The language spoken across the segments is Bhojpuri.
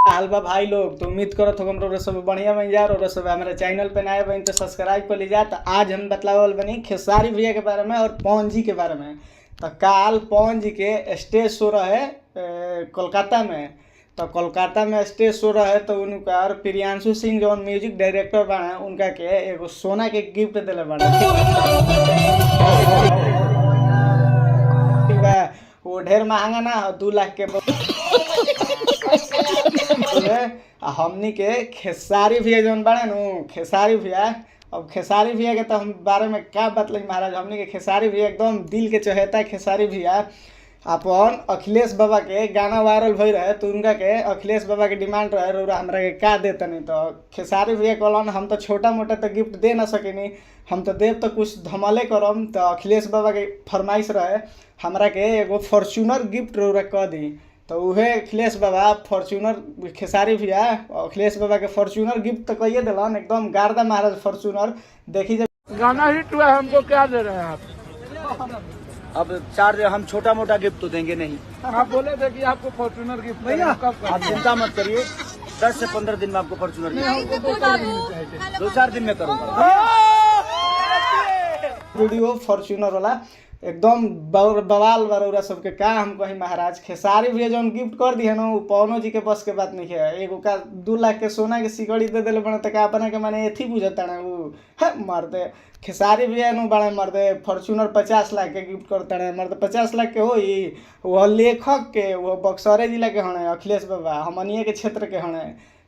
हलवा भाई लोग, तो उम्मीद करो तो हम सब बढ़िया बन जा और सब हमारे चैनल पे नए बन तो सब्सक्राइब कर लीजिए। तो आज हम बतलावल बनी खेसारी भैया के बारे में और पवन जी के बारे में। तो काल पवन जी के स्टेज शो रहे कोलकाता में। तो कोलकाता में स्टेज शो रहे तो उनका और प्रियांशु सिंह जो म्यूजिक डायरेक्टर बना उनका के एगो सोना के गिफ्ट दिले बना। वो ढेर महंगा ना 2 लाख के हमनी के खेसारी भैया जौन बड़े नु खेसारी भैया। अब खेसारी भैया के तो हम बारे में क्या बतलाई महाराज। हमनी के खेसारी भैया एकदम दिल के चहेता खेसारी भैया। अपन अखिलेश बाबा के गाना वायरल हो रहे तो उनका के अखिलेश बाबा के डिमांड रहे रौरा हमरा के का देता नहीं। तो खेसारी भैया कहलन हम तो छोटा मोटा तो गिफ्ट दे ना सकेनी, हम तो देव तो कुछ धमाले करम। तो अखिलेश बाबा के फरमाइश रहे हमरा के एगो फॉर्च्यूनर गिफ्ट रौरा कह दी। तो उहे अखिलेश बाबा फॉर्च्यूनर खेसारी भैया अखिलेश बाबा के फॉर्च्यूनर गिफ्ट तो कहिए दिलन एकदम गार्दा महाराज फॉर्च्यूनर। देखी जब गाना हिट हुआ हमको क्या दे रहे हैं आप? अब चार्ज हम छोटा मोटा गिफ्ट तो देंगे नहीं। आप बोले थे कि आपको फॉर्च्यूनर गिफ्ट भैया आप चिंता मत करिए, 10 से 15 दिन में आपको फॉर्च्यूनर गिफ्ट 2-4 दिन में करूँगा। वीडियो फॉर्च्यूनर वाला एकदम बवाल बरौरा सबके का हम कही महाराज। खेसारी भैया जौन गिफ्ट कर दिए ना वो पवनो जी के बस के बात नहीं है। एगो का 2 लाख के सोना के सिकड़ी दे दिले बने तो का अपना के माने एथी बुझता ना वो है मरदे। खेसारी भैया नु बड़े मरदे फॉर्च्यूनर 50 लाख के गिफ्ट करते हैं मरदे। 50 लाख के होई वो लेखक के वो बक्सरे जिला के हणे अखिलेश बाबा हमनिए के क्षेत्र के हणे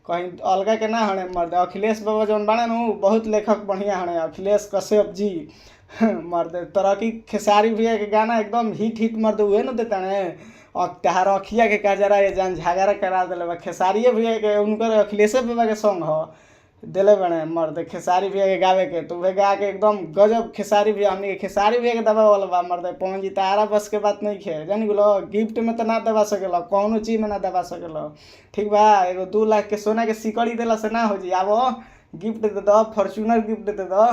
कहीं अलगा के ना हणे मर्द। अखिलेश बाबा जौन बने नु बहुत लेखक बढ़िया हणे अखिलेश कश्यप जी मर्द। तरक्की खेसारी भैया के गाना एकदम हिट मर्द उहे न देता ने। और तहार अखिया के काजरा ये जान झगड़ा करा दिले खेसारी भैया के उनकर अखिलेश बाबा के सॉन्ग हो दिले बने मर्द खेसारी भैया के गावे के। तो वह गा के एकदम गजब खेसारी भैया हमने खेसारी भैया के दबा वाला बा मर्द। पवन जी तारा बस के बात नहीं खे जानी बोलो गिफ्ट में तो ना दबा सकेला कौनो चीज में ना दबा सकेला ठीक बा। एगो 2 लाख के सोना के सिकड़ी दिला से ना हो जी। आबो गिफ्ट दे दो फॉर्च्यूनर गिफ्ट दे दो।